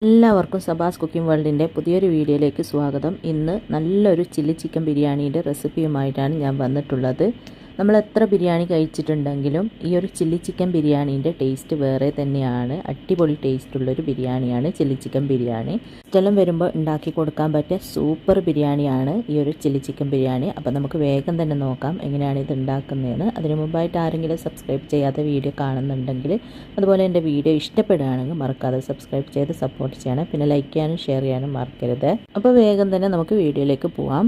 എല്ലാവർക്കും സബാസ് കുക്കിംഗ് വേൾഡിൻ്റെ പുതിയൊരു വീഡിയോയിലേക്ക് സ്വാഗതം. ഇന്ന് നല്ലൊരു ചില്ലി ചിക്കൻ ബിരിയാണിയുടെ റെസിപ്പിയുമായിട്ടാണ് ഞാൻ വന്നിട്ടുള്ളത്. നമ്മൾ എത്ര ബിരിയാണി കഴിച്ചിട്ടുണ്ടെങ്കിലും ഈ ഒരു ചില്ലി ചിക്കൻ ബിരിയാണീൻ്റെ ടേസ്റ്റ് വേറെ തന്നെയാണ്. അടിപൊളി ടേസ്റ്റുള്ളൊരു ബിരിയാണിയാണ് ചില്ലി ചിക്കൻ ബിരിയാണി. സ്ഥലം വരുമ്പോൾ ഉണ്ടാക്കി കൊടുക്കാൻ പറ്റിയ സൂപ്പർ ബിരിയാണിയാണ് ഈ ഒരു ചില്ലി ചിക്കൻ ബിരിയാണി. അപ്പോൾ നമുക്ക് വേഗം തന്നെ നോക്കാം എങ്ങനെയാണ് ഇത് ഉണ്ടാക്കുന്നതെന്ന്. അതിനു മുമ്പായിട്ട് ആരെങ്കിലും സബ്സ്ക്രൈബ് ചെയ്യാത്ത വീഡിയോ കാണുന്നുണ്ടെങ്കിൽ, അതുപോലെ എൻ്റെ വീഡിയോ ഇഷ്ടപ്പെടുകയാണെങ്കിൽ മറക്കാതെ സബ്സ്ക്രൈബ് ചെയ്ത് സപ്പോർട്ട് ചെയ്യണം. പിന്നെ ലൈക്ക് ചെയ്യാനും ഷെയർ ചെയ്യാനും മറക്കരുത്. അപ്പോൾ വേഗം തന്നെ നമുക്ക് വീഡിയോയിലേക്ക് പോവാം.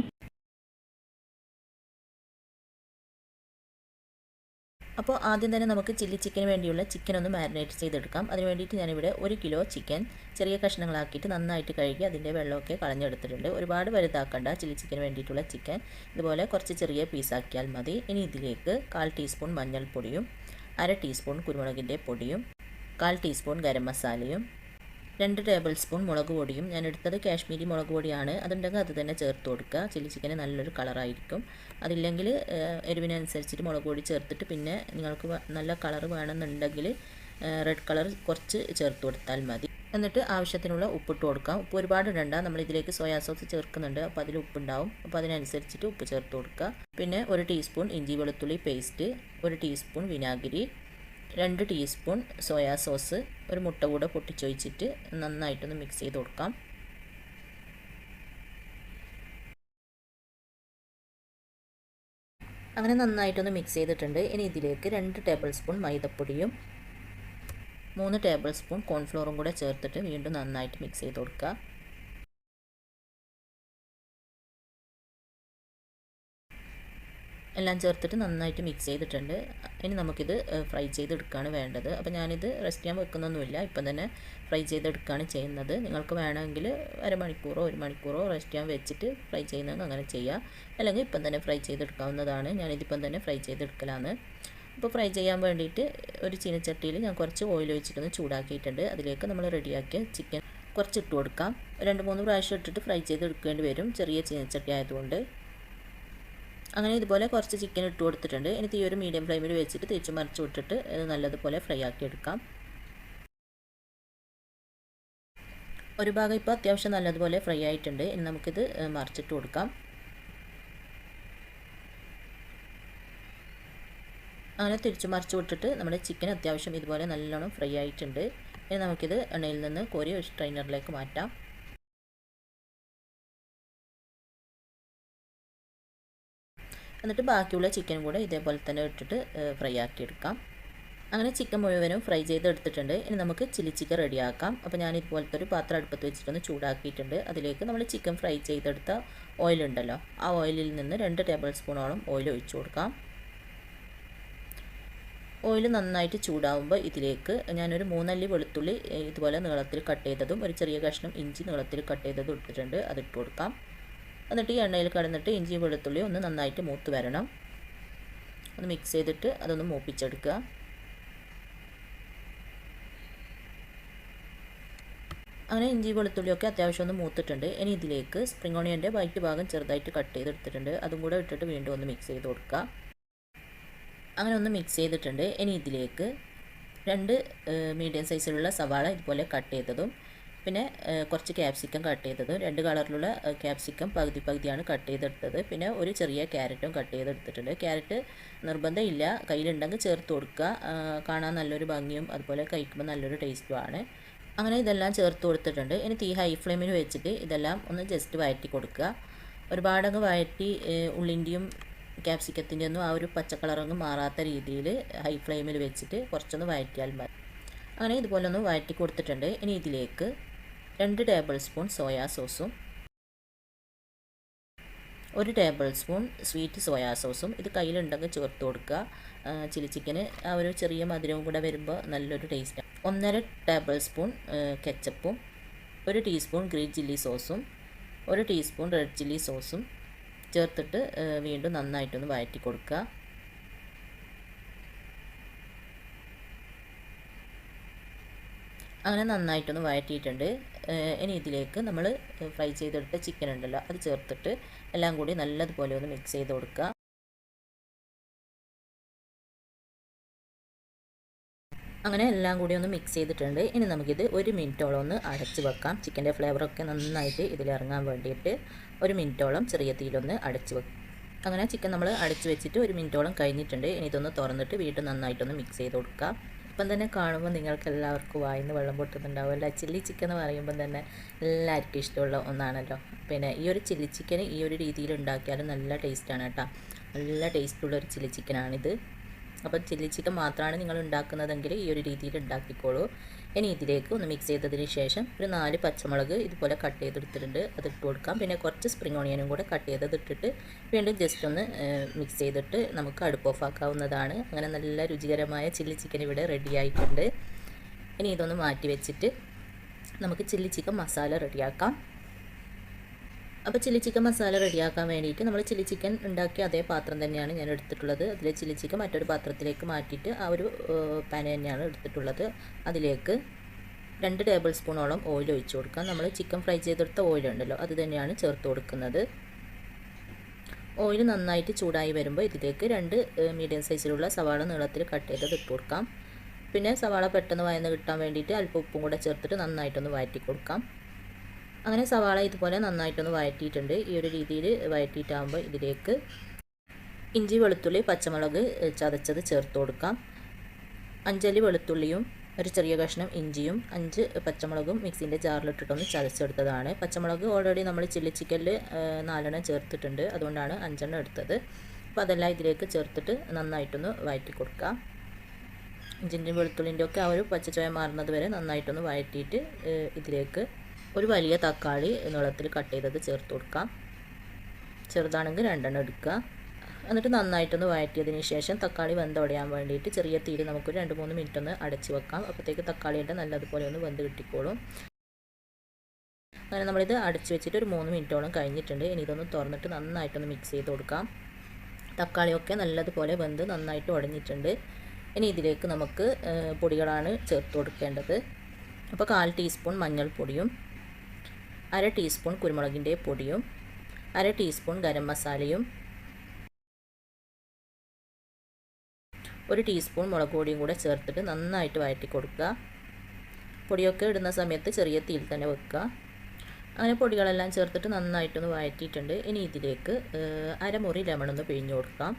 അപ്പോൾ ആദ്യം തന്നെ നമുക്ക് ചില്ലി ചിക്കന് വേണ്ടിയുള്ള ചിക്കൻ ഒന്ന് മാരിനേറ്റ് ചെയ്തെടുക്കാം. അതിന് വേണ്ടിയിട്ട് ഞാനിവിടെ 1 കിലോ ചിക്കൻ ചെറിയ കഷ്ണങ്ങളാക്കിയിട്ട് നന്നായിട്ട് കഴുകി അതിൻ്റെ വെള്ളമൊക്കെ കളഞ്ഞെടുത്തിട്ടുണ്ട്. ഒരുപാട് വലുതാക്കണ്ട ചില്ലി ചിക്കന് വേണ്ടിയിട്ടുള്ള ചിക്കൻ. ഇതുപോലെ കുറച്ച് ചെറിയ പീസാക്കിയാൽ മതി. ഇനി ഇതിലേക്ക് 1/4 ടീസ്പൂൺ മഞ്ഞൾപ്പൊടിയും 1/2 ടീസ്പൂൺ കുരുമുളകിൻ്റെ പൊടിയും 1/4 ടീസ്പൂൺ ഗരം മസാലയും 2 ടേബിൾ സ്പൂൺ മുളക് പൊടിയും. ഞാൻ എടുത്തത് കാശ്മീരി മുളക് പൊടിയാണ്. അതുണ്ടെങ്കിൽ അത് തന്നെ ചേർത്ത് കൊടുക്കുക. ചില്ലി ചിക്കന് നല്ലൊരു കളറായിരിക്കും. അതില്ലെങ്കിൽ എരിവിനനുസരിച്ചിട്ട് മുളക് പൊടി ചേർത്തിട്ട് പിന്നെ നിങ്ങൾക്ക് നല്ല കളർ വേണമെന്നുണ്ടെങ്കിൽ റെഡ് കളർ കുറച്ച് ചേർത്ത് കൊടുത്താൽ മതി. എന്നിട്ട് ആവശ്യത്തിനുള്ള ഉപ്പിട്ട് കൊടുക്കാം. ഉപ്പ് ഒരുപാട് ഇടണ്ട, നമ്മൾ ഇതിലേക്ക് സോയാ സോസ് ചേർക്കുന്നുണ്ട്. അപ്പോൾ അതിൽ ഉപ്പുണ്ടാവും. അപ്പോൾ അതിനനുസരിച്ചിട്ട് ഉപ്പ് ചേർത്ത് കൊടുക്കുക. പിന്നെ 1 ടീസ്പൂൺ ഇഞ്ചി വെളുത്തുള്ളി പേസ്റ്റ്, 1 ടീസ്പൂൺ വിനാഗിരി, 2 ടീസ്പൂൺ സോയാ സോസ്, ഒരു മുട്ട കൂടെ പൊട്ടിച്ചൊഴിച്ചിട്ട് നന്നായിട്ടൊന്ന് മിക്സ് ചെയ്ത് കൊടുക്കാം. അങ്ങനെ നന്നായിട്ടൊന്ന് മിക്സ് ചെയ്തിട്ടുണ്ട്. ഇനി ഇതിലേക്ക് 2 ടേബിൾ സ്പൂൺ മൈദപ്പൊടിയും 3 ടേബിൾ സ്പൂൺ കോൺഫ്ലോറും കൂടെ ചേർത്തിട്ട് വീണ്ടും നന്നായിട്ട് മിക്സ് ചെയ്ത് കൊടുക്കുക. എല്ലാം ചേർത്തിട്ട് നന്നായിട്ട് മിക്സ് ചെയ്തിട്ടുണ്ട്. ഇനി നമുക്കിത് ഫ്രൈ ചെയ്തെടുക്കുകയാണ് വേണ്ടത്. അപ്പോൾ ഞാനിത് റെസ്റ്റ് ചെയ്യാൻ വെക്കുന്നൊന്നുമില്ല, ഇപ്പം തന്നെ ഫ്രൈ ചെയ്തെടുക്കുകയാണ് ചെയ്യുന്നത്. നിങ്ങൾക്ക് വേണമെങ്കിൽ അരമണിക്കൂറോ 1 മണിക്കൂറോ റെസ്റ്റ് ചെയ്യാൻ വെച്ചിട്ട് ഫ്രൈ ചെയ്യുന്നത് അങ്ങനെ ചെയ്യാം. അല്ലെങ്കിൽ ഇപ്പം തന്നെ ഫ്രൈ ചെയ്തെടുക്കാവുന്നതാണ്. ഞാനിതിപ്പം തന്നെ ഫ്രൈ ചെയ്തെടുക്കലാണ്. അപ്പോൾ ഫ്രൈ ചെയ്യാൻ വേണ്ടിയിട്ട് ഒരു ചീനച്ചട്ടിയിൽ ഞാൻ കുറച്ച് ഓയിൽ ഒഴിച്ചിട്ടൊന്ന് ചൂടാക്കിയിട്ടുണ്ട്. അതിലേക്ക് നമ്മൾ റെഡിയാക്കിയ ചിക്കൻ കുറച്ച് ഇട്ട് കൊടുക്കാം. 2-3 പ്രാവശ്യം ഇട്ടിട്ട് ഫ്രൈ ചെയ്തെടുക്കേണ്ടി വരും, ചെറിയ ചീനച്ചട്ടി ആയതുകൊണ്ട്. അങ്ങനെ ഇതുപോലെ കുറച്ച് ചിക്കൻ ഇട്ട് കൊടുത്തിട്ടുണ്ട്. ഇനി തീ ഒരു മീഡിയം ഫ്ലെയിമിൽ വെച്ചിട്ട് തിരിച്ചു മറിച്ച് വിട്ടിട്ട് ഇത് നല്ലതുപോലെ ഫ്രൈ ആക്കി എടുക്കാം. ഒരു ഭാഗം ഇപ്പോൾ അത്യാവശ്യം നല്ലതുപോലെ ഫ്രൈ ആയിട്ടുണ്ട്. ഇനി നമുക്കിത് മറിച്ചിട്ട് കൊടുക്കാം. അങ്ങനെ തിരിച്ചു മറിച്ച് വിട്ടിട്ട് നമ്മുടെ ചിക്കൻ അത്യാവശ്യം ഇതുപോലെ നല്ലോണം ഫ്രൈ ആയിട്ടുണ്ട്. ഇനി നമുക്കിത് എണ്ണയിൽ നിന്ന് കോരി ഒരു സ്ട്രെയിനറിലേക്ക് മാറ്റാം. എന്നിട്ട് ബാക്കിയുള്ള ചിക്കനും കൂടെ ഇതേപോലെ തന്നെ ഇട്ടിട്ട് ഫ്രൈ ആക്കിയെടുക്കാം. അങ്ങനെ ചിക്കൻ മുഴുവനും ഫ്രൈ ചെയ്തെടുത്തിട്ടുണ്ട്. ഇനി നമുക്ക് ചില്ലി ചിക്കൻ റെഡിയാക്കാം. അപ്പോൾ ഞാൻ ഇതുപോലത്തെ ഒരു പാത്രം അടുപ്പത്ത് വെച്ചിട്ടൊന്ന് ചൂടാക്കിയിട്ടുണ്ട്. അതിലേക്ക് നമ്മൾ ചിക്കൻ ഫ്രൈ ചെയ്തെടുത്ത ഓയിലുണ്ടല്ലോ, ആ ഓയിലിൽ നിന്ന് 2 ടേബിൾ സ്പൂണോളം ഓയിൽ ഒഴിച്ചു കൊടുക്കാം. ഓയിൽ നന്നായിട്ട് ചൂടാവുമ്പോൾ ഇതിലേക്ക് ഞാനൊരു 3 അല്ലി വെളുത്തുള്ളി ഇതുപോലെ നീളത്തിൽ കട്ട് ചെയ്തതും ഒരു ചെറിയ കഷ്ണം ഇഞ്ചി നീളത്തിൽ കട്ട് ചെയ്തതും ഇട്ടിട്ടുണ്ട്. അതിട്ട് കൊടുക്കാം. എന്നിട്ട് ഈ എണ്ണയിൽ കിടന്നിട്ട് ഇഞ്ചി വെളുത്തുള്ളി ഒന്ന് നന്നായിട്ട് മൂത്ത് വരണം. ഒന്ന് മിക്സ് ചെയ്തിട്ട് അതൊന്ന് മൂപ്പിച്ചെടുക്കുക. അങ്ങനെ ഇഞ്ചി വെളുത്തുള്ളിയൊക്കെ അത്യാവശ്യം ഒന്ന് മൂത്തിട്ടുണ്ട്. ഇനി ഇതിലേക്ക് സ്പ്രിംഗ് ഓണിയൻ്റെ വൈറ്റ് ഭാഗം ചെറുതായിട്ട് കട്ട് ചെയ്തെടുത്തിട്ടുണ്ട്. അതും കൂടെ ഇട്ടിട്ട് വീണ്ടും ഒന്ന് മിക്സ് ചെയ്ത് കൊടുക്കുക. അങ്ങനെ ഒന്ന് മിക്സ് ചെയ്തിട്ടുണ്ട്. ഇനി ഇതിലേക്ക് 2 മീഡിയം സൈസിലുള്ള സവാള ഇതുപോലെ കട്ട് ചെയ്തതും പിന്നെ കുറച്ച് ക്യാപ്സിക്കം കട്ട് ചെയ്തതും 2 കളറിലുള്ള ക്യാപ്സിക്കം പകുതിയാണ് കട്ട് ചെയ്തെടുത്തത്. പിന്നെ ഒരു ചെറിയ ക്യാരറ്റും കട്ട് ചെയ്തെടുത്തിട്ടുണ്ട്. ക്യാരറ്റ് നിർബന്ധമില്ല, കയ്യിലുണ്ടെങ്കിൽ ചേർത്ത് കൊടുക്കുക. കാണാൻ നല്ലൊരു ഭംഗിയും അതുപോലെ കഴിക്കുമ്പോൾ നല്ലൊരു ടേസ്റ്റുമാണ്. അങ്ങനെ ഇതെല്ലാം ചേർത്ത് കൊടുത്തിട്ടുണ്ട്. ഇനി തീ ഹൈ ഫ്ലെയിമിൽ വെച്ചിട്ട് ഇതെല്ലാം ഒന്ന് ജസ്റ്റ് വഴറ്റി കൊടുക്കുക. ഒരുപാടങ്ങ് വഴറ്റി ഉള്ളിൻ്റെയും ക്യാപ്സിക്കത്തിൻ്റെ ഒന്നും ആ ഒരു പച്ചക്കളറൊന്നും മാറാത്ത രീതിയിൽ ഹൈ ഫ്ലെയിമിൽ വെച്ചിട്ട് കുറച്ചൊന്ന് വഴറ്റിയാൽ മതി. അങ്ങനെ ഇതുപോലെ ഒന്ന് വഴറ്റി കൊടുത്തിട്ടുണ്ട്. ഇനി ഇതിലേക്ക് 2 ടേബിൾ സ്പൂൺ സോയാ സോസും 1 ടേബിൾ സ്പൂൺ സ്വീറ്റ് സോയാ സോസും ഇത് കയ്യിലുണ്ടെങ്കിൽ ചേർത്ത് കൊടുക്കുക. ചില്ലി ചിക്കന് ആ ഒരു ചെറിയ മധുരവും കൂടെ വരുമ്പോൾ നല്ലൊരു ടേസ്റ്റാണ്. 1.5 ടേബിൾ സ്പൂൺ കെച്ചപ്പും 1 ടീസ്പൂൺ ഗ്രീൻ ചില്ലി സോസും 1 ടീസ്പൂൺ റെഡ് ചില്ലി സോസും ചേർത്തിട്ട് വീണ്ടും നന്നായിട്ടൊന്ന് വഴറ്റി കൊടുക്കുക. അങ്ങനെ നന്നായിട്ടൊന്ന് വഴറ്റിയിട്ടുണ്ട്. ഇനി ഇതിലേക്ക് നമ്മൾ ഫ്രൈ ചെയ്തെടുത്ത ചിക്കൻ ഉണ്ടല്ലോ അത് ചേർത്തിട്ട് എല്ലാം കൂടി നല്ലതുപോലെ ഒന്ന് മിക്സ് ചെയ്ത് കൊടുക്കുക. അങ്ങനെ എല്ലാം കൂടി ഒന്ന് മിക്സ് ചെയ്തിട്ടുണ്ട്. ഇനി നമുക്കിത് 1 മിനിറ്റോളം ഒന്ന് അടച്ച് വെക്കാം. ചിക്കൻ്റെ ഫ്ലേവറൊക്കെ നന്നായിട്ട് ഇതിലിറങ്ങാൻ വേണ്ടിയിട്ട് 1 മിനിറ്റോളം ചെറിയ തീയിലൊന്ന് അടച്ച് വെക്കാം. അങ്ങനെ ചിക്കൻ നമ്മൾ അടച്ച് വെച്ചിട്ട് 1 മിനിറ്റോളം കഴിഞ്ഞിട്ടുണ്ട്. ഇനി ഇതൊന്ന് തുറന്നിട്ട് വീണ്ടും നന്നായിട്ടൊന്ന് മിക്സ് ചെയ്ത് കൊടുക്കുക. ഇപ്പം തന്നെ കാണുമ്പോൾ നിങ്ങൾക്ക് എല്ലാവർക്കും വായിന്ന് വെള്ളം പൊട്ടുന്നുണ്ടാവുമല്ലോ. ചില്ലി ചിക്കൻ എന്ന് പറയുമ്പോൾ തന്നെ എല്ലാവർക്കും ഇഷ്ടമുള്ള ഒന്നാണല്ലോ. പിന്നെ ഈ ഒരു ചില്ലി ചിക്കൻ ഈ ഒരു രീതിയിൽ ഉണ്ടാക്കിയാലും നല്ല ടേസ്റ്റാണ് കേട്ടോ. നല്ല ടേസ്റ്റുള്ളൊരു ചില്ലി ചിക്കനാണിത്. അപ്പോൾ ചില്ലി ചിക്കൻ മാത്രമാണ് നിങ്ങൾ ഉണ്ടാക്കുന്നതെങ്കിൽ ഈ ഒരു രീതിയിൽ ഉണ്ടാക്കിക്കോളൂ. ഇനി ഇതിലേക്ക് ഒന്ന് മിക്സ് ചെയ്തതിന് ശേഷം ഒരു 4 പച്ചമുളക് ഇതുപോലെ കട്ട് ചെയ്തെടുത്തിട്ടുണ്ട്, അതിട്ട് കൊടുക്കാം. പിന്നെ കുറച്ച് സ്പ്രിംഗ് ഓണിയനും കൂടെ കട്ട് ചെയ്തിട്ടിട്ട് വീണ്ടും ജസ്റ്റ് ഒന്ന് മിക്സ് ചെയ്തിട്ട് നമുക്ക് അടുപ്പ് ഓഫ് ആക്കാവുന്നതാണ്. അങ്ങനെ നല്ല രുചികരമായ ചില്ലി ചിക്കൻ ഇവിടെ റെഡി ആയിട്ടുണ്ട്. ഇനി ഇതൊന്ന് മാറ്റി വെച്ചിട്ട് നമുക്ക് ചില്ലി ചിക്കൻ മസാല റെഡിയാക്കാം. അപ്പോൾ ചില്ലി ചിക്കൻ മസാല റെഡിയാക്കാൻ വേണ്ടിയിട്ട് നമ്മൾ ചില്ലി ചിക്കൻ ഉണ്ടാക്കിയ അതേ പാത്രം തന്നെയാണ് ഞാൻ എടുത്തിട്ടുള്ളത്. അതിൽ ചില്ലി ചിക്കൻ മറ്റൊരു പാത്രത്തിലേക്ക് മാറ്റിയിട്ട് ആ ഒരു പാൻ തന്നെയാണ് എടുത്തിട്ടുള്ളത്. അതിലേക്ക് 2 ടേബിൾ സ്പൂണോളം ഓയിൽ ഒഴിച്ച് കൊടുക്കാം. നമ്മൾ ചിക്കൻ ഫ്രൈ ചെയ്തെടുത്ത ഓയിൽ ഉണ്ടല്ലോ, അത് തന്നെയാണ് ചേർത്ത് കൊടുക്കുന്നത്. ഓയിൽ നന്നായിട്ട് ചൂടായി വരുമ്പോൾ ഇതിലേക്ക് 2 മീഡിയം സൈസിലുള്ള സവാള നീളത്തിൽ കട്ട് ചെയ്തത് ഇട്ട് കൊടുക്കാം. പിന്നെ സവാള പെട്ടെന്ന് വഴന്ന് കിട്ടാൻ വേണ്ടിയിട്ട് അല്പം ഉപ്പും കൂടെ ചേർത്തിട്ട് നന്നായിട്ടൊന്ന് വഴറ്റി കൊടുക്കാം. അങ്ങനെ സവാള ഇതുപോലെ നന്നായിട്ടൊന്ന് വഴറ്റിയിട്ടുണ്ട്. ഈ ഒരു രീതിയിൽ വഴറ്റിയിട്ടാകുമ്പോൾ ഇതിലേക്ക് ഇഞ്ചി വെളുത്തുള്ളി പച്ചമുളക് ചതച്ചത് ചേർത്ത് കൊടുക്കാം. 5 അല്ലി വെളുത്തുള്ളിയും ഒരു ചെറിയ കഷ്ണം ഇഞ്ചിയും 5 പച്ചമുളകും മിക്സിൻ്റെ ജാറിലിട്ടിട്ടൊന്ന് ചതച്ചെടുത്തതാണ്. പച്ചമുളക് ഓൾറെഡി നമ്മൾ ചില്ലി ചിക്കനിൽ 4 ചേർത്തിട്ടുണ്ട്, അതുകൊണ്ടാണ് 5 എടുത്തത്. അപ്പോൾ അതെല്ലാം ഇതിലേക്ക് ചേർത്തിട്ട് നന്നായിട്ടൊന്ന് വഴറ്റി കൊടുക്കുക. ഇഞ്ചിൻ്റെയും വെളുത്തുള്ളിൻ്റെ ഒക്കെ ആ ഒരു പച്ചച്ചോയ മാറുന്നത് വരെ നന്നായിട്ടൊന്ന് വഴറ്റിയിട്ട് ഇതിലേക്ക് ഒരു വലിയ തക്കാളി നീളത്തിൽ കട്ട് ചെയ്തത് ചേർത്ത് കൊടുക്കാം. ചെറുതാണെങ്കിൽ 2 എടുക്കുക. എന്നിട്ട് നന്നായിട്ടൊന്ന് വഴറ്റിയതിന് ശേഷം തക്കാളി വെന്തുടയാൻ വേണ്ടിയിട്ട് ചെറിയ തീയിൽ നമുക്ക് 2-3 മിനിറ്റ് ഒന്ന് അടച്ച് വെക്കാം. അപ്പോഴത്തേക്ക് തക്കാളിയുടെ നല്ലതുപോലെ ഒന്ന് വെന്ത് കിട്ടിക്കോളും. അങ്ങനെ നമ്മളിത് അടച്ച് വെച്ചിട്ട് ഒരു 3 മിനിറ്റോളം കഴിഞ്ഞിട്ടുണ്ട്. ഇനി ഇതൊന്ന് തുറന്നിട്ട് നന്നായിട്ടൊന്ന് മിക്സ് ചെയ്ത് കൊടുക്കാം. തക്കാളിയൊക്കെ നല്ലതുപോലെ വെന്ത് നന്നായിട്ട് ഉടഞ്ഞിട്ടുണ്ട്. ഇനി ഇതിലേക്ക് നമുക്ക് പൊടികളാണ് ചേർത്ത് കൊടുക്കേണ്ടത്. അപ്പോൾ 1/4 ടീസ്പൂൺ മഞ്ഞൾപ്പൊടിയും 1/2 ടീസ്പൂൺ കുരുമുളകിൻ്റെ പൊടിയും 1/2 ടീസ്പൂൺ ഗരം മസാലയും 1 ടീസ്പൂൺ മുളക് പൊടിയും കൂടെ ചേർത്തിട്ട് നന്നായിട്ട് വഴറ്റി കൊടുക്കുക. പൊടിയൊക്കെ ഇടുന്ന സമയത്ത് ചെറിയ തീയിൽ തന്നെ വെക്കുക. അങ്ങനെ പൊടികളെല്ലാം ചേർത്തിട്ട് നന്നായിട്ടൊന്ന് വഴറ്റിയിട്ടുണ്ട്. ഇനി ഇതിലേക്ക് 1/2 മുറി ലെമണൊന്ന് പിഴിഞ്ഞ് കൊടുക്കാം.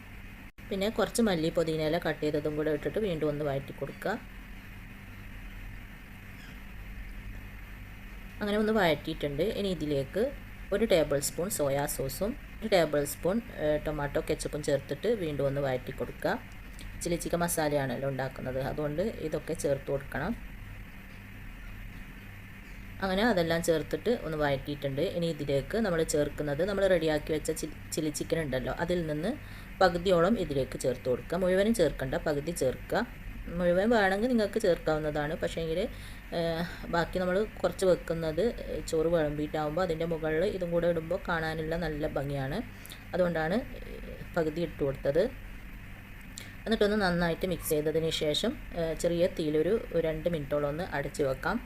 പിന്നെ കുറച്ച് മല്ലി പുതിനയില കട്ട് ചെയ്തതും കൂടെ ഇട്ടിട്ട് വീണ്ടും ഒന്ന് വഴറ്റി കൊടുക്കുക. അങ്ങനെ ഒന്ന് വഴറ്റിയിട്ടുണ്ട്. ഇനി ഇതിലേക്ക് 1 ടേബിൾ സ്പൂൺ സോയാ സോസും 1 ടേബിൾ സ്പൂൺ ടൊമാറ്റോ കെച്ചപ്പും ചേർത്തിട്ട് വീണ്ടും ഒന്ന് വഴറ്റി കൊടുക്കുക. ചില്ലി ചിക്കൻ മസാലയാണല്ലോ ഉണ്ടാക്കുന്നത്, അതുകൊണ്ട് ഇതൊക്കെ ചേർത്ത് കൊടുക്കണം. അങ്ങനെ അതെല്ലാം ചേർത്തിട്ട് ഒന്ന് വഴറ്റിയിട്ടുണ്ട്. ഇനി ഇതിലേക്ക് നമ്മൾ ചേർക്കുന്നത് നമ്മൾ റെഡിയാക്കി വെച്ച ചില്ലി ചിക്കൻ ഉണ്ടല്ലോ, അതിൽ നിന്ന് പകുതിയോളം ഇതിലേക്ക് ചേർത്ത് കൊടുക്കുക. മുഴുവനും ചേർക്കണ്ട, പകുതി ചേർക്കുക. മുഴുവൻ വേണമെങ്കിൽ നിങ്ങൾക്ക് ചേർക്കാവുന്നതാണ്. പക്ഷേങ്കിൽ ബാക്കി നമ്മൾ കുറച്ച് വെക്കുന്നത് ചോറ് വിളമ്പിയിട്ടാകുമ്പോൾ അതിൻ്റെ മുകളിൽ ഇതും കൂടെ ഇടുമ്പോൾ കാണാനുള്ള നല്ല ഭംഗിയാണ്, അതുകൊണ്ടാണ് പകുതി ഇട്ട് കൊടുത്തത്. എന്നിട്ടൊന്ന് നന്നായിട്ട് മിക്സ് ചെയ്തതിന് ശേഷം ചെറിയ തീയിലൊരു 2 മിനിറ്റോളം ഒന്ന് അടച്ച് വെക്കാം.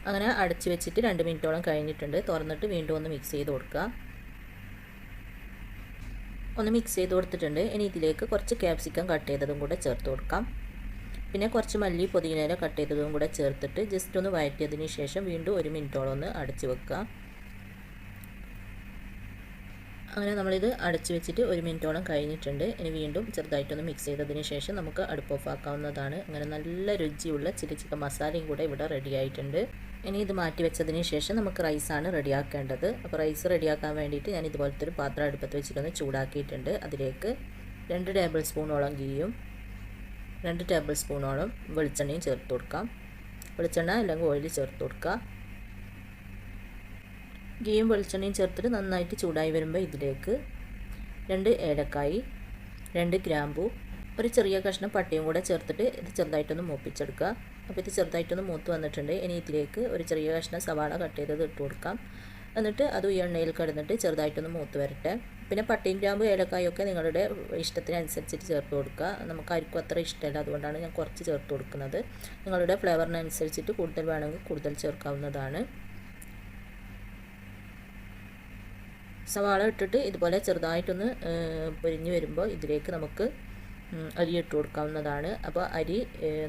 അങ്ങനെ അടച്ച് വെച്ചിട്ട് 2 മിനിറ്റോളം കഴിഞ്ഞിട്ടുണ്ട്. തുറന്നിട്ട് വീണ്ടും ഒന്ന് മിക്സ് ചെയ്ത് കൊടുക്കുക. ഒന്ന് മിക്സ് ചെയ്ത് കൊടുത്തിട്ടുണ്ട്. ഇനി ഇതിലേക്ക് കുറച്ച് ക്യാപ്സിക്കം കട്ട് ചെയ്തതും കൂടെ ചേർത്ത് കൊടുക്കാം. പിന്നെ കുറച്ച് മല്ലി പുതിനയില കട്ട് ചെയ്തതും കൂടെ ചേർത്തിട്ട് ജസ്റ്റ് ഒന്ന് വഴറ്റിയതിന് ശേഷം വീണ്ടും 1 മിനിറ്റോളം ഒന്ന് അടച്ച് വെക്കുക. അങ്ങനെ നമ്മളിത് അടച്ച് വെച്ചിട്ട് 1 മിനിറ്റോളം കഴിഞ്ഞിട്ടുണ്ട്. ഇനി വീണ്ടും ചെറുതായിട്ടൊന്ന് മിക്സ് ചെയ്തതിന് ശേഷം നമുക്ക് അടുപ്പ് ഓഫ് ആക്കാവുന്നതാണ്. അങ്ങനെ നല്ല രുചിയുള്ള ചില്ലി ചിക്കൻ മസാലയും കൂടെ ഇവിടെ റെഡി ആയിട്ടുണ്ട്. ഇനി ഇത് മാറ്റി വെച്ചതിന് ശേഷം നമുക്ക് റൈസാണ് റെഡിയാക്കേണ്ടത്. അപ്പോൾ റൈസ് റെഡിയാക്കാൻ വേണ്ടിയിട്ട് ഞാൻ ഇതുപോലത്തെ ഒരു പാത്രം അടുപ്പത്ത് വെച്ചിട്ടൊന്ന് ചൂടാക്കിയിട്ടുണ്ട്. അതിലേക്ക് 2 ടേബിൾ സ്പൂണോളം ഗീയും 2 ടേബിൾ സ്പൂണോളം വെളിച്ചെണ്ണയും ചേർത്ത് കൊടുക്കാം. വെളിച്ചെണ്ണ അല്ലെങ്കിൽ ഓയിൽ ചേർത്ത് കൊടുക്കുക. ഗീയും വെളിച്ചെണ്ണയും ചേർത്തിട്ട് നന്നായിട്ട് ചൂടായി വരുമ്പോൾ ഇതിലേക്ക് 2 ഏലക്കായി 2 ഗ്രാമ്പൂ ഒരു ചെറിയ കഷ്ണം പട്ടയും കൂടെ ചേർത്തിട്ട് ഇത് ചെറുതായിട്ടൊന്ന് മൂപ്പിച്ചെടുക്കുക. അപ്പോൾ ഇത് ചെറുതായിട്ടൊന്ന് മൂത്ത് വന്നിട്ടുണ്ട്. ഇനി ഇതിലേക്ക് ഒരു ചെറിയ കഷ്ണം സവാള കട്ട് ചെയ്തത് ഇട്ട് കൊടുക്കാം. എന്നിട്ട് അത് ഈ എണ്ണയിൽ കിടന്നിട്ട് ചെറുതായിട്ടൊന്ന് മൂത്ത് വരട്ടെ. പിന്നെ പട്ടയും ഗ്രാമ്പും ഏലക്കായൊക്കെ നിങ്ങളുടെ ഇഷ്ടത്തിനനുസരിച്ചിട്ട് ചേർത്ത് കൊടുക്കുക. നമുക്ക് ആർക്കും അത്ര ഇഷ്ടമല്ല, അതുകൊണ്ടാണ് ഞാൻ കുറച്ച് ചേർത്ത് കൊടുക്കുന്നത്. നിങ്ങളുടെ ഫ്ലേവറിനനുസരിച്ചിട്ട് കൂടുതൽ വേണമെങ്കിൽ കൂടുതൽ ചേർക്കാവുന്നതാണ്. സവാള ഇട്ടിട്ട് ഇതുപോലെ ചെറുതായിട്ടൊന്ന് പൊരിഞ്ഞ് വരുമ്പോൾ ഇതിലേക്ക് നമുക്ക് അരി ഇട്ട് കൊടുക്കാവുന്നതാണ്. അപ്പോൾ അരി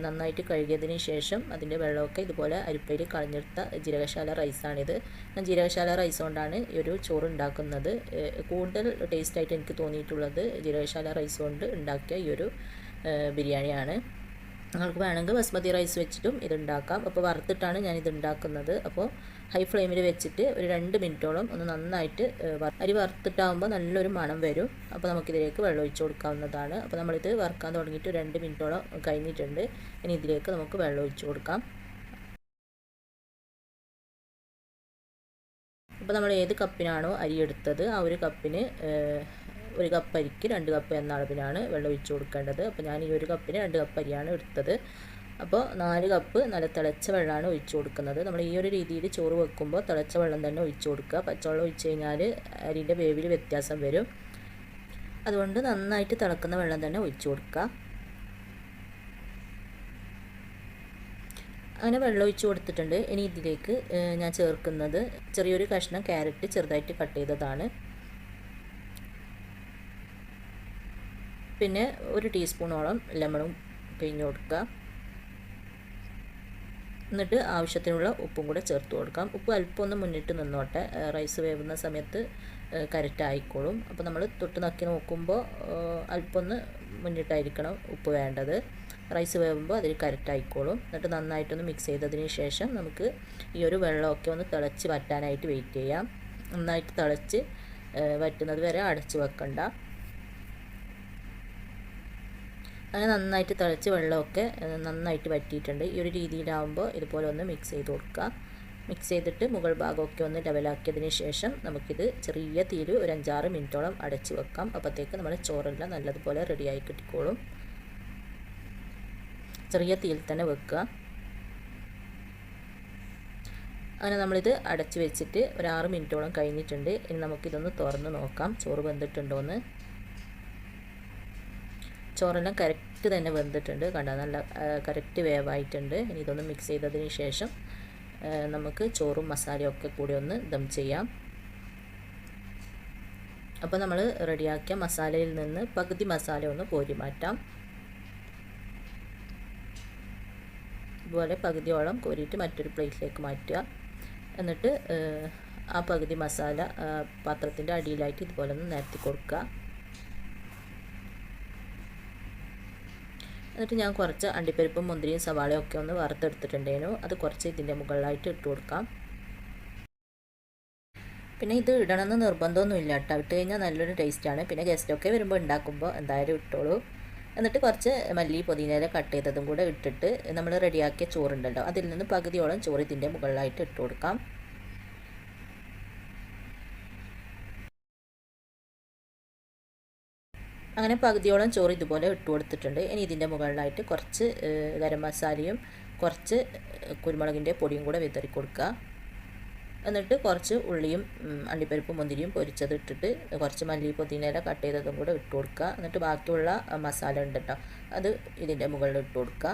നന്നായിട്ട് കഴുകിയതിന് ശേഷം അതിൻ്റെ വെള്ളമൊക്കെ ഇതുപോലെ അരിപ്പയിൽ കളഞ്ഞെടുത്ത ജീരകശാല റൈസാണിത്. ഞാൻ ജീരകശാല റൈസ് കൊണ്ടാണ് ഈ ഒരു ചോറ് ഉണ്ടാക്കുന്നത്. കൂടുതൽ ടേസ്റ്റായിട്ട് എനിക്ക് തോന്നിയിട്ടുള്ളത് ജീരകശാല റൈസ് കൊണ്ട് ഉണ്ടാക്കിയ ഈ ഒരു ബിരിയാണിയാണ്. നിങ്ങൾക്ക് വേണമെങ്കിൽ ബസ്മതി റൈസ് വെച്ചിട്ടും ഇത് ഉണ്ടാക്കാം. അപ്പോൾ വറുത്തിട്ടാണ് ഞാനിത് ഉണ്ടാക്കുന്നത്. അപ്പോൾ ഹൈ ഫ്ലെയിമിൽ വെച്ചിട്ട് ഒരു 2 മിനിറ്റോളം ഒന്ന് നന്നായിട്ട് അരി വറുത്തിട്ടാകുമ്പോൾ നല്ലൊരു മണം വരും. അപ്പോൾ നമുക്കിതിലേക്ക് വെള്ളം ഒഴിച്ച് കൊടുക്കാവുന്നതാണ്. അപ്പോൾ നമ്മളിത് വറുക്കാൻ തുടങ്ങിയിട്ട് 2 മിനിറ്റോളം കഴിഞ്ഞിട്ടുണ്ട്. ഇനി ഇതിലേക്ക് നമുക്ക് വെള്ളം ഒഴിച്ച് കൊടുക്കാം. അപ്പോൾ നമ്മൾ ഏത് കപ്പിനാണോ അരി എടുത്തത് ആ ഒരു കപ്പിന് 1 കപ്പ് അരിക്ക് 2 കപ്പ് എന്ന അളവിനാണ് വെള്ളം ഒഴിച്ച് കൊടുക്കേണ്ടത്. അപ്പോൾ ഞാൻ ഈ 1 കപ്പിന് 2 കപ്പ് അരിയാണ് എടുത്തത്. അപ്പോൾ 4 കപ്പ് നല്ല തിളച്ച വെള്ളമാണ് ഒഴിച്ച് കൊടുക്കുന്നത്. നമ്മൾ ഈ ഒരു രീതിയിൽ ചോറ് വെക്കുമ്പോൾ തിളച്ച വെള്ളം തന്നെ ഒഴിച്ച് കൊടുക്കുക. പച്ചവെള്ളം ഒഴിച്ച് കഴിഞ്ഞാൽ അരിൻ്റെ വേവിൽ വ്യത്യാസം വരും. അതുകൊണ്ട് നന്നായിട്ട് തിളക്കുന്ന വെള്ളം തന്നെ ഒഴിച്ച് കൊടുക്കുക. അങ്ങനെ വെള്ളം ഒഴിച്ച് കൊടുത്തിട്ടുണ്ട്. ഇനി ഇതിലേക്ക് ഞാൻ ചേർക്കുന്നത് ചെറിയൊരു കഷ്ണം ക്യാരറ്റ് ചെറുതായിട്ട് കട്ട് ചെയ്തതാണ്. പിന്നെ 1 ടീസ്പൂണോളം ലെമണും പിഴിഞ്ഞ് കൊടുക്കുക. എന്നിട്ട് ആവശ്യത്തിനുള്ള ഉപ്പും കൂടെ ചേർത്ത് കൊടുക്കാം. ഉപ്പ് അല്പം ഒന്ന് മുന്നിട്ട് നിന്നോട്ടെ, റൈസ് വേവുന്ന സമയത്ത് കറക്റ്റ് ആയിക്കോളും. അപ്പോൾ നമ്മൾ തൊട്ട് നക്കി നോക്കുമ്പോൾ അല്പം ഒന്ന് മുന്നിട്ടായിരിക്കണം ഉപ്പ് വേണ്ടത്. റൈസ് വേവുമ്പോൾ അതിൽ കറക്റ്റ് ആയിക്കോളും. എന്നിട്ട് നന്നായിട്ടൊന്ന് മിക്സ് ചെയ്തതിന് ശേഷം നമുക്ക് ഈ ഒരു വെള്ളമൊക്കെ ഒന്ന് തിളച്ച് വറ്റാനായിട്ട് വെയിറ്റ് ചെയ്യാം. നന്നായിട്ട് തിളച്ച് വറ്റുന്നത് വരെ അടച്ച് വെക്കണ്ട. അങ്ങനെ നന്നായിട്ട് തിളച്ച് വെള്ളമൊക്കെ നന്നായിട്ട് വറ്റിയിട്ടുണ്ട്. ഈ ഒരു രീതിയിലാവുമ്പോൾ ഇതുപോലെ ഒന്ന് മിക്സ് ചെയ്ത് കൊടുക്കുക. മിക്സ് ചെയ്തിട്ട് മുകൾ ഭാഗമൊക്കെ ഒന്ന് ലെവലാക്കിയതിന് ശേഷം നമുക്കിത് ചെറിയ തീയിൽ ഒരു 5-6 മിനിറ്റോളം അടച്ച് വെക്കാം. അപ്പോഴത്തേക്ക് നമ്മുടെ ചോറെല്ലാം നല്ലതുപോലെ റെഡിയായി കിട്ടിക്കോളും. ചെറിയ തീയിൽ തന്നെ വെക്കുക. അങ്ങനെ നമ്മളിത് അടച്ച് വെച്ചിട്ട് ഒരു 6 മിനിറ്റോളം കഴിഞ്ഞിട്ടുണ്ട്. ഇനി നമുക്കിതൊന്ന് തുറന്ന് നോക്കാം ചോറ് വെന്തിട്ടുണ്ടോയെന്ന്. ചോറെല്ലാം കറക്റ്റ് തന്നെ വെന്തിട്ടുണ്ട്. കണ്ടാൽ നല്ല കറക്റ്റ് വേവായിട്ടുണ്ട്. ഇനി ഇതൊന്ന് മിക്സ് ചെയ്തതിന് ശേഷം നമുക്ക് ചോറും മസാലയൊക്കെ കൂടി ഒന്ന് ദം ചെയ്യാം. അപ്പോൾ നമ്മൾ റെഡിയാക്കിയ മസാലയിൽ നിന്ന് പകുതി മസാല ഒന്ന് കോരി മാറ്റാം. ഇതുപോലെ പകുതിയോളം കോരിയിട്ട് മറ്റൊരു പ്ലേറ്റിലേക്ക് മാറ്റുക. എന്നിട്ട് ആ പകുതി മസാല പാത്രത്തിൻ്റെ അടിയിലായിട്ട് ഇതുപോലെ ഒന്ന് നിരത്തി കൊടുക്കുക. എന്നിട്ട് ഞാൻ കുറച്ച് അണ്ടിപ്പരിപ്പും മുന്തിരിയും സവാളയും ഒക്കെ ഒന്ന് വറുത്തെടുത്തിട്ടുണ്ടായിരുന്നു. അത് കുറച്ച് ഇതിൻ്റെ മുകളിലായിട്ട് ഇട്ട് കൊടുക്കാം. പിന്നെ ഇത് ഇടണമെന്ന് നിർബന്ധമൊന്നുമില്ല കേട്ടോ. ഇട്ട് കഴിഞ്ഞാൽ നല്ലൊരു ടേസ്റ്റാണ്. പിന്നെ ഗസ്റ്റൊക്കെ വരുമ്പോൾ ഉണ്ടാക്കുമ്പോൾ എന്തായാലും ഇട്ടോളൂ. എന്നിട്ട് കുറച്ച് മല്ലി പുതിനയില കട്ട് ചെയ്തതും കൂടെ ഇട്ടിട്ട് നമ്മൾ റെഡിയാക്കിയ ചോറുണ്ടല്ലോ അതിൽ നിന്ന് പകുതിയോളം ചോറ് ഇതിൻ്റെ മുകളിലായിട്ട് ഇട്ട് കൊടുക്കാം. അങ്ങനെ പകുതിയോളം ചോറ് ഇതുപോലെ ഇട്ട് കൊടുത്തിട്ടുണ്ട്. ഇനി ഇതിൻ്റെ മുകളിലായിട്ട് കുറച്ച് ഗരം മസാലയും കുറച്ച് കുരുമുളകിൻ്റെ പൊടിയും കൂടെ വിതറി കൊടുക്കുക. എന്നിട്ട് കുറച്ച് ഉള്ളിയും അണ്ടിപ്പരിപ്പും മുന്തിരിയും പൊരിച്ചത് ഇട്ടിട്ട് കുറച്ച് മല്ലി പുതിനയില കട്ട് ചെയ്തതും കൂടെ ഇട്ട് കൊടുക്കുക. എന്നിട്ട് ബാക്കിയുള്ള മസാല ഉണ്ട് കേട്ടോ, അത് ഇതിൻ്റെ മുകളിൽ ഇട്ട് കൊടുക്കുക.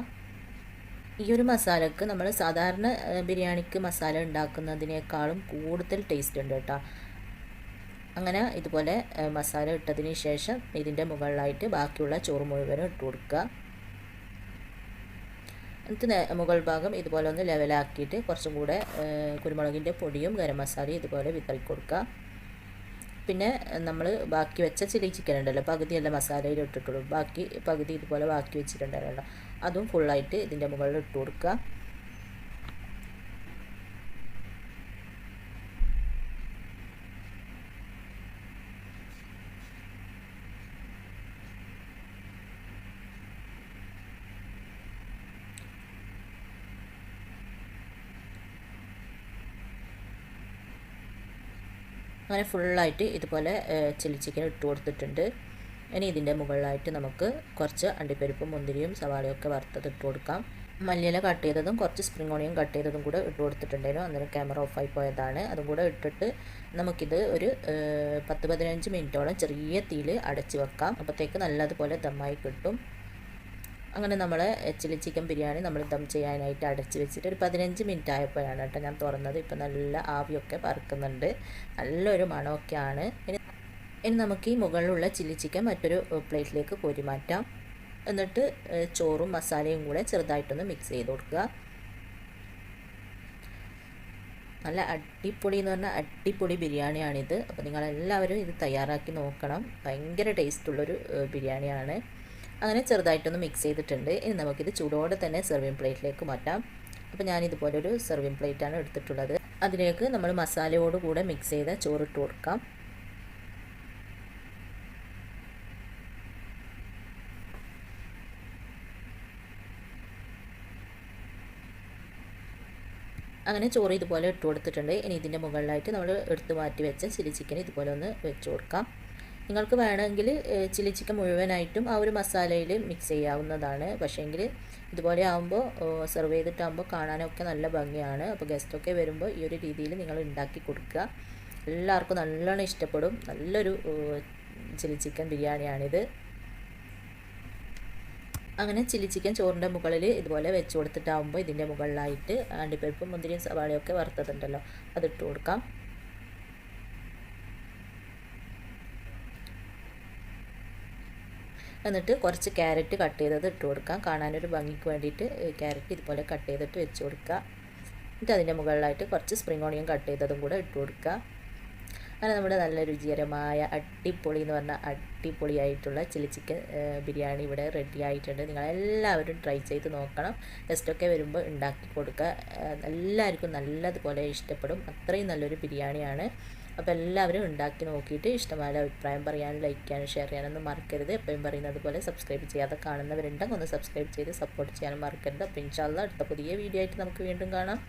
ഈ ഒരു മസാലക്ക് നമ്മൾ സാധാരണ ബിരിയാണിക്ക് മസാല ഉണ്ടാക്കുന്നതിനേക്കാളും കൂടുതൽ ടേസ്റ്റ് ഉണ്ട് കേട്ടോ. അങ്ങനെ ഇതുപോലെ മസാല ഇട്ടതിന് ശേഷം ഇതിൻ്റെ മുകളിലായിട്ട് ബാക്കിയുള്ള ചോറ് മുഴുവനും ഇട്ട് കൊടുക്കുക. എന്നിട്ട് മുകൾ ഭാഗം ഇതുപോലെ ഒന്ന് ലെവലാക്കിയിട്ട് കുറച്ചും കൂടെ കുരുമുളകിൻ്റെ പൊടിയും ഗരം മസാലയും ഇതുപോലെ വിതറി കൊടുക്കുക. പിന്നെ നമ്മൾ ബാക്കി വെച്ച ചില്ലി ചിക്കൻ ഉണ്ടല്ലോ, പകുതിയല്ല മസാലയിൽ ഇട്ടിട്ടുള്ളൂ, ബാക്കി പകുതി ഇതുപോലെ ബാക്കി വെച്ചിട്ടുണ്ടായിരുന്നല്ലോ, അതും ഫുള്ളായിട്ട് ഇതിൻ്റെ മുകളിൽ ഇട്ട് കൊടുക്കുക. അങ്ങനെ ഫുള്ളായിട്ട് ഇതുപോലെ ചില്ലി ചിക്കൻ ഇട്ട് കൊടുത്തിട്ടുണ്ട്. ഇനി ഇതിൻ്റെ മുകളിലായിട്ട് നമുക്ക് കുറച്ച് അണ്ടിപ്പരിപ്പും മുന്തിരിയും സവാളയൊക്കെ വറുത്തത് ഇട്ട് കൊടുക്കാം. മല്ലിയില കട്ട് ചെയ്തതും കുറച്ച് സ്പ്രിംഗ് ഓണിയൻ കട്ട് ചെയ്തതും കൂടെ ഇട്ട് കൊടുത്തിട്ടുണ്ടായിരുന്നു. അന്നേരം ക്യാമറ ഓഫായി പോയതാണ്. അതും കൂടെ ഇട്ടിട്ട് നമുക്കിത് ഒരു 10-15 മിനിറ്റോളം ചെറിയ തീയിൽ അടച്ച് വെക്കാം. അപ്പോഴത്തേക്ക് നല്ലതുപോലെ ദമ്മായി കിട്ടും. അങ്ങനെ നമ്മളെ ചില്ലി ചിക്കൻ ബിരിയാണി നമ്മൾ ദം ചെയ്യാനായിട്ട് അടച്ച് വെച്ചിട്ട് ഒരു 15 മിനിറ്റ് ആയപ്പോഴാണ് കേട്ടോ ഞാൻ തുറന്നത്. ഇപ്പം നല്ല ആവിയൊക്കെ പറക്കുന്നുണ്ട്, നല്ലൊരു മണമൊക്കെയാണ്. ഇനി നമുക്ക് ഈ മുകളിലുള്ള ചില്ലി ചിക്കൻ മറ്റൊരു പ്ലേറ്റിലേക്ക് കോരി മാറ്റാം. എന്നിട്ട് ചോറും മസാലയും കൂടെ ചെറുതായിട്ടൊന്ന് മിക്സ് ചെയ്ത് കൊടുക്കുക. നല്ല അടിപൊളി എന്ന് പറഞ്ഞാൽ അടിപൊളി ബിരിയാണിയാണിത്. അപ്പോൾ നിങ്ങളെല്ലാവരും ഇത് തയ്യാറാക്കി നോക്കണം. ഭയങ്കര ടേസ്റ്റുള്ളൊരു ബിരിയാണിയാണ്. അങ്ങനെ ചെറുതായിട്ടൊന്ന് മിക്സ് ചെയ്തിട്ടുണ്ട്. ഇനി നമുക്കിത് ചൂടോടെ തന്നെ സെർവിങ് പ്ലേറ്റിലേക്ക് മാറ്റാം. അപ്പോൾ ഞാനിതുപോലൊരു സെർവിങ് പ്ലേറ്റാണ് എടുത്തിട്ടുള്ളത്. അതിലേക്ക് നമ്മൾ മസാലയോട് കൂടെ മിക്സ് ചെയ്ത ചോറിട്ട് കൊടുക്കാം. അങ്ങനെ ചോറ് ഇതുപോലെ ഇട്ട് കൊടുത്തിട്ടുണ്ട്. ഇനി ഇതിൻ്റെ മുകളിലായിട്ട് നമ്മൾ എടുത്ത് മാറ്റി വെച്ച ചില്ലി ചിക്കൻ ഇതുപോലെ ഒന്ന് വെച്ച് കൊടുക്കാം. നിങ്ങൾക്ക് വേണമെങ്കിൽ ചില്ലി ചിക്കൻ മുഴുവനായിട്ടും ആ ഒരു മസാലയിൽ മിക്സ് ചെയ്യാവുന്നതാണ്. പക്ഷേങ്കിൽ ഇതുപോലെ ആകുമ്പോൾ സെർവ് ചെയ്തിട്ടാകുമ്പോൾ കാണാനൊക്കെ നല്ല ഭംഗിയാണ്. അപ്പോൾ ഗസ്റ്റൊക്കെ വരുമ്പോൾ ഈ ഒരു രീതിയിൽ നിങ്ങൾ ഉണ്ടാക്കി കൊടുക്കുക. എല്ലാവർക്കും നല്ലോണം ഇഷ്ടപ്പെടും. നല്ലൊരു ചില്ലി ചിക്കൻ ബിരിയാണിയാണിത്. അങ്ങനെ ചില്ലി ചിക്കൻ ചോറിൻ്റെ മുകളിൽ ഇതുപോലെ വെച്ച് കൊടുത്തിട്ടാകുമ്പോൾ ഇതിൻ്റെ മുകളിലായിട്ട് അണ്ടിപ്പരിപ്പും മുന്തിരിയും സവാളയൊക്കെ വറുത്തതുണ്ടല്ലോ അതിട്ട് കൊടുക്കാം. എന്നിട്ട് കുറച്ച് ക്യാരറ്റ് കട്ട് ചെയ്തത് ഇട്ട് കൊടുക്കാം. കാണാനൊരു ഭംഗിക്ക് വേണ്ടിയിട്ട് ക്യാരറ്റ് ഇതുപോലെ കട്ട് ചെയ്തിട്ട് വെച്ച് കൊടുക്കുക. എന്നിട്ട് അതിൻ്റെ മുകളിലായിട്ട് കുറച്ച് സ്പ്രിംഗ് ഓണിയൻ കട്ട് ചെയ്തതും കൂടെ ഇട്ട് കൊടുക്കുക. അങ്ങനെ നമ്മുടെ നല്ല രുചികരമായ അടിപൊളി എന്ന് പറഞ്ഞാൽ അടിപൊളിയായിട്ടുള്ള ചില്ലി ചിക്കൻ ബിരിയാണി ഇവിടെ റെഡി ആയിട്ടുണ്ട്. നിങ്ങളെല്ലാവരും ട്രൈ ചെയ്ത് നോക്കണം. ഗസ്റ്റൊക്കെ വരുമ്പോൾ ഉണ്ടാക്കി കൊടുക്കുക. എല്ലാവർക്കും നല്ലതുപോലെ ഇഷ്ടപ്പെടും. അത്രയും നല്ലൊരു ബിരിയാണിയാണ്. അപ്പോൾ എല്ലാവരും ഉണ്ടാക്കി നോക്കിയിട്ട് ഇഷ്ടമായ അഭിപ്രായം പറയാനും ലൈക്ക് ചെയ്യാനും ഷെയർ ചെയ്യാനൊന്നും മറക്കരുത്. എപ്പോഴും പറയുന്നത് പോലെ സബ്സ്ക്രൈബ് ചെയ്യാതെ കാണുന്നവരുണ്ടെങ്കിൽ ഒന്ന് സബ്സ്ക്രൈബ് ചെയ്ത് സപ്പോർട്ട് ചെയ്യാനും മറക്കരുത്. അപ്പോൾ ഇൻഷാ അല്ലാഹ് അടുത്ത പുതിയ വീഡിയോ ആയിട്ട് നമുക്ക് വീണ്ടും കാണാം.